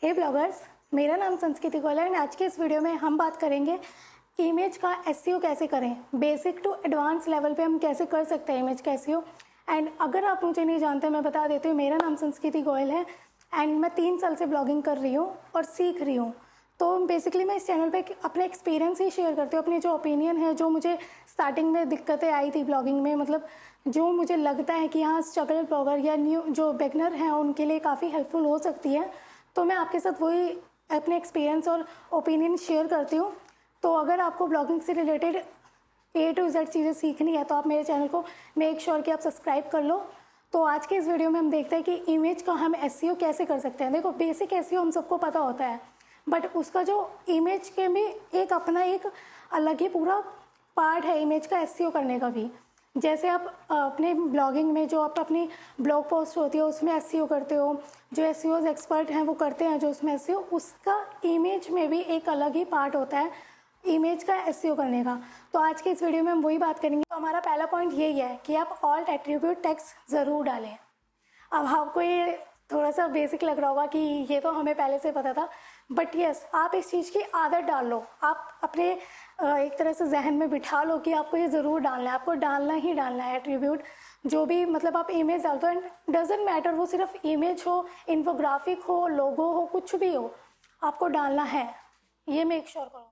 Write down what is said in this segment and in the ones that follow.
हे bloggers, मेरा नाम संस्कृति गोयल है एंड आज के इस वीडियो में हम बात करेंगे इमेज का एसईओ कैसे करें। बेसिक टू एडवांस लेवल पे हम कैसे कर सकते हैं इमेज का एसईओ। एंड अगर आप मुझे नहीं जानते, मैं बता देती हूँ, मेरा नाम संस्कृति गोयल है एंड मैं 3 साल से ब्लॉगिंग कर रही हूँ और सीख रही हूँ। तो बेसिकली मैं इस चैनल पे अपने एक्सपीरियंस ही शेयर करती हूँ, अपनी जो ओपिनियन है, जो मुझे स्टार्टिंग में दिक्कतें आई थी ब्लॉगिंग में, मतलब जो मुझे लगता है कि हाँ स्ट्रगल ब्लॉगर या न्यू जो बिगनर हैं उनके लिए काफ़ी हेल्पफुल हो सकती है। तो मैं आपके साथ वही अपने एक्सपीरियंस और ओपिनियन शेयर करती हूँ। तो अगर आपको ब्लॉगिंग से रिलेटेड A to Z चीज़ें सीखनी है तो आप मेरे चैनल को मेक श्योर कि आप सब्सक्राइब कर लो। तो आज के इस वीडियो में हम देखते हैं कि इमेज का हम एसईओ कैसे कर सकते हैं। देखो, बेसिक एसईओ हम सबको पता होता है, बट उसका जो इमेज के भी एक अपना एक अलग ही पूरा पार्ट है इमेज का एसईओ करने का भी। जैसे आप अपने ब्लॉगिंग में जो आप अपनी ब्लॉग पोस्ट होती है उसमें एसईओ करते हो, जो एसईओ एक्सपर्ट हैं वो करते हैं जो उसमें एसईओ, उसका इमेज में भी एक अलग ही पार्ट होता है इमेज का एसईओ करने का। तो आज के इस वीडियो में हम वही बात करेंगे। तो हमारा पहला पॉइंट यही है कि आप ऑल्ट एट्रीब्यूट टेक्स्ट ज़रूर डालें। अब आपको ये थोड़ा सा बेसिक लग रहा होगा कि ये तो हमें पहले से पता था, बट यस, आप इस चीज़ की आदत डाल लो। आप अपने एक तरह से जहन में बिठा लो कि आपको ये ज़रूर डालना है, आपको डालना ही डालना है एट्रीब्यूट। जो भी मतलब आप इमेज डालते हो, एंड डजेंट मैटर वो सिर्फ इमेज हो, इन्फोग्राफिक हो, लोगो हो, कुछ भी हो, आपको डालना है, ये मेक श्योर करो।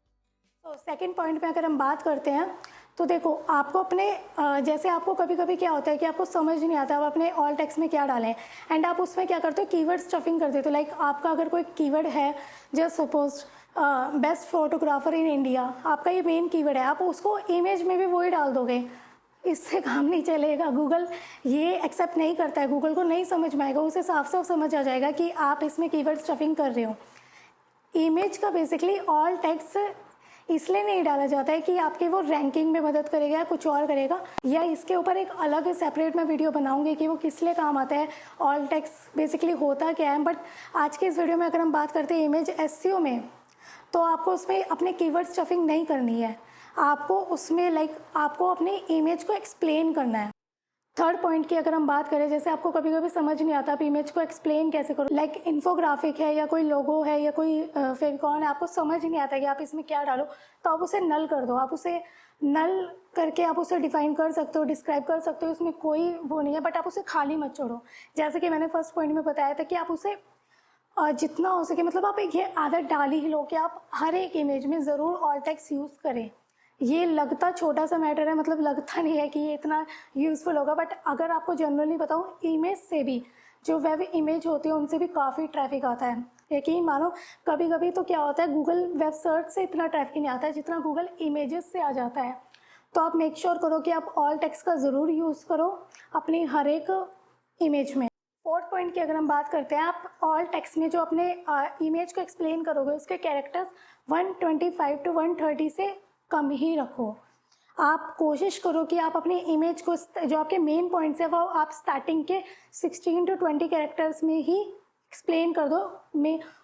तो सेकंड पॉइंट में अगर हम बात करते हैं तो देखो, आपको अपने जैसे आपको कभी कभी क्या होता है कि आपको समझ नहीं आता आप अपने ऑल टेक्स्ट में क्या डालें, एंड आप उसमें क्या करते हो, कीवर्ड स्टफिंग कर देते हो। लाइक आपका अगर कोई कीवर्ड है, just suppose best photographer in India, आपका ये मेन कीवर्ड है, आप उसको इमेज में भी वही डाल दोगे, इससे काम नहीं चलेगा। गूगल ये एक्सेप्ट नहीं करता है, गूगल को नहीं समझ में आएगा, उसे साफ साफ समझ आ जाएगा कि आप इसमें कीवर्ड स्टफिंग कर रहे हो। इमेज का बेसिकली ऑल टेक्स्ट इसलिए नहीं डाला जाता है कि आपके वो रैंकिंग में मदद करेगा या कुछ और करेगा, या इसके ऊपर एक अलग सेपरेट मैं वीडियो बनाऊंगी कि वो किस लिए काम आता है, ऑल टेक्स्ट बेसिकली होता क्या है। बट आज के इस वीडियो में अगर हम बात करते हैं इमेज एसईओ में, तो आपको उसमें अपने कीवर्ड स्टफिंग नहीं करनी है, आपको उसमें आपको अपनी इमेज को एक्सप्लेन करना है। थर्ड पॉइंट की अगर हम बात करें, जैसे आपको कभी कभी समझ नहीं आता आप इमेज को एक्सप्लेन कैसे करो, लाइक इन्फोग्राफिक है या कोई लोगो है या कोई फेविकॉन है, आपको समझ नहीं आता कि आप इसमें क्या डालो, तो आप उसे नल कर दो। आप उसे नल करके आप उसे डिफाइन कर सकते हो, डिस्क्राइब कर सकते हो, उसमें कोई वो नहीं है, बट आप उसे खाली मत छोड़ो। जैसे कि मैंने फर्स्ट पॉइंट में बताया था कि आप उसे जितना हो सके, मतलब आप ये आदत डाल ही लो कि आप हर एक इमेज में ज़रूर ऑल टेक्स्ट यूज़ करें। ये लगता छोटा सा मैटर है, मतलब लगता नहीं है कि ये इतना यूज़फुल होगा, बट अगर आपको जनरली बताऊँ, इमेज से भी जो वेब इमेज होती है उनसे भी काफ़ी ट्रैफिक आता है। यकीन मानो, कभी कभी तो क्या होता है, गूगल वेब सर्च से इतना ट्रैफिक नहीं आता है जितना गूगल इमेजेस से आ जाता है। तो आप मेक श्योर करो कि आप ऑल टेक्स्ट का ज़रूर यूज़ करो अपनी हर एक इमेज में। फोर्थ पॉइंट की अगर हम बात करते हैं, आप ऑल टेक्स्ट में जो अपने इमेज को एक्सप्लेन करोगे उसके कैरेक्टर्स 125 to 130 से कम ही रखो। आप कोशिश करो कि आप अपनी इमेज को, जो आपके मेन पॉइंट्स है, वो आप स्टार्टिंग के 16 to 20 कैरेक्टर्स में ही एक्सप्लेन कर दो,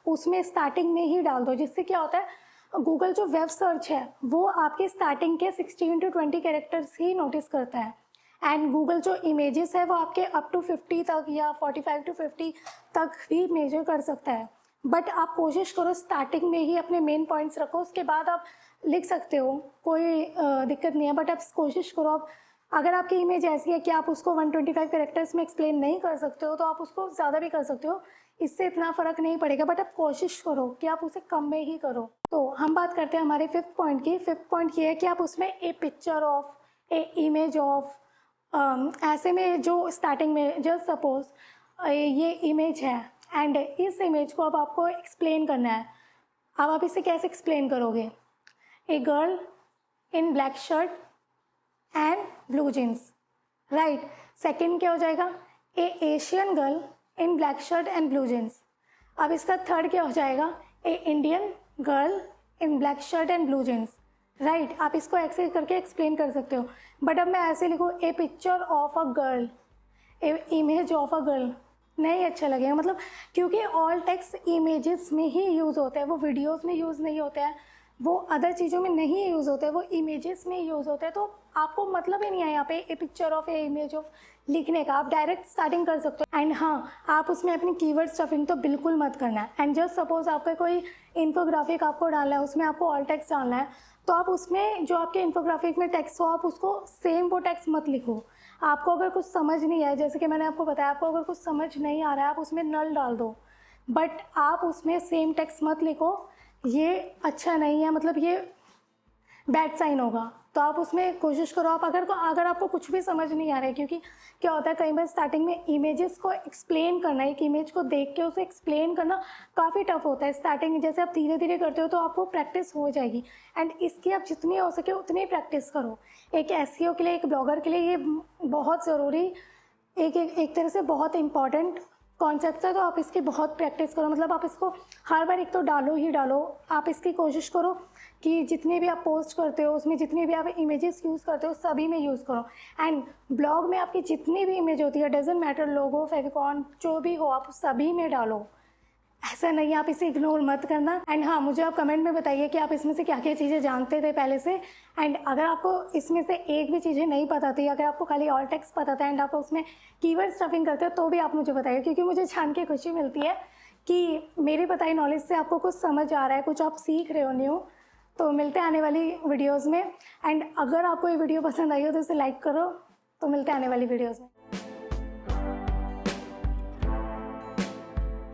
उसमें स्टार्टिंग में ही डाल दो। जिससे क्या होता है, गूगल जो वेब सर्च है वो आपके स्टार्टिंग के 16 to 20 कैरेक्टर्स ही नोटिस करता है, एंड गूगल जो इमेजेस है वो आपके अप टू 50 तक या 45 to 50 तक भी मेजर कर सकता है। बट आप कोशिश करो स्टार्टिंग में ही अपने मेन पॉइंट्स रखो, उसके बाद आप लिख सकते हो, कोई दिक्कत नहीं है, बट आप कोशिश करो। आप अगर आपकी इमेज ऐसी है कि आप उसको 125 कैरेक्टर्स में एक्सप्लेन नहीं कर सकते हो तो आप उसको ज़्यादा भी कर सकते हो, इससे इतना फ़र्क नहीं पड़ेगा, बट आप कोशिश करो कि आप उसे कम में ही करो। तो हम बात करते हैं हमारे फिफ्थ पॉइंट की। फिफ्थ पॉइंट ये है कि आप उसमें a picture of, a image of, ऐसे में जो स्टार्टिंग में जस्ट सपोज ये इमेज है एंड इस इमेज को अब आपको एक्सप्लेन करना है। अब आप इसे कैसे एक्सप्लेन करोगे, a girl in black shirt and blue jeans, right. Second क्या हो जाएगा, a Asian girl in black shirt and blue jeans. अब इसका थर्ड क्या हो जाएगा, a Indian girl in black shirt and blue jeans, right. आप इसको ऐसे करके एक्सप्लेन कर सकते हो। बट अब मैं ऐसे लिखूँ, a picture of a girl, a image of a girl, नहीं अच्छा लगेगा, मतलब क्योंकि ऑल टेक्स्ट इमेजेस में ही यूज़ होता है, वो वीडियोस में यूज़ नहीं होता है, वो अदर चीज़ों में नहीं यूज़ होता है, वो इमेजेस में यूज़ होता है। तो आपको मतलब ही नहीं है यहाँ पे a picture of a image of लिखने का, आप डायरेक्ट स्टार्टिंग कर सकते हो। एंड हाँ, आप उसमें अपनी कीवर्ड स्टफिंग तो बिल्कुल मत करना है। एंड जस्ट सपोज आपका कोई इन्फोग्राफिक आपको डालना है, उसमें आपको ऑल टेक्स्ट डालना है, तो आप उसमें जो आपके इन्फोग्राफिक में टेक्स्ट हो आप उसको सेम वो टेक्स्ट मत लिखो। आपको अगर कुछ समझ नहीं आया, जैसे कि मैंने आपको बताया, आपको अगर कुछ समझ नहीं आ रहा है आप उसमें नल डाल दो, बट आप उसमें सेम टेक्स्ट मत लिखो, ये अच्छा नहीं है, मतलब ये बैड साइन होगा। तो आप उसमें कोशिश करो, आप अगर आपको कुछ भी समझ नहीं आ रहा है, क्योंकि क्या होता है कई बार स्टार्टिंग में इमेजेस को एक्सप्लेन करना, एक इमेज को देख के उसे एक्सप्लेन करना काफ़ी टफ होता है स्टार्टिंग। जैसे आप धीरे धीरे करते हो तो आपको प्रैक्टिस हो जाएगी, एंड इसकी आप जितनी हो सके उतनी प्रैक्टिस करो। एक एसईओ के लिए, एक ब्लॉगर के लिए ये बहुत ज़रूरी, एक तरह से बहुत इंपॉर्टेंट कॉन्सेप्ट है। तो आप इसकी बहुत प्रैक्टिस करो, मतलब आप इसको हर बार एक तो डालो ही डालो। आप इसकी कोशिश करो कि जितने भी आप पोस्ट करते हो उसमें जितने भी आप इमेजेस यूज़ करते हो सभी में यूज़ करो। एंड ब्लॉग में आपकी जितनी भी इमेज होती है, डजेंट मैटर, लोगो, फेविकॉन, जो भी हो, आप सभी में डालो। ऐसा नहीं है, आप इसे इग्नोर मत करना। एंड हाँ, मुझे आप कमेंट में बताइए कि आप इसमें से क्या क्या चीज़ें जानते थे पहले से। एंड अगर आपको इसमें से एक भी चीज़ें नहीं पता थी, अगर आपको खाली ऑल टेक्स्ट पता था एंड आप उसमें कीवर्ड स्टफिंग करते हो, तो भी आप मुझे बताइए, क्योंकि मुझे जान के खुशी मिलती है कि मेरी बताई नॉलेज से आपको कुछ समझ आ रहा है, कुछ आप सीख रहे हो न्यू। तो मिलते हैं आने वाली वीडियोज़ में। एंड अगर आपको ये वीडियो पसंद आई हो तो इसे लाइक करो। तो मिलते हैं आने वाली वीडियोज़ में।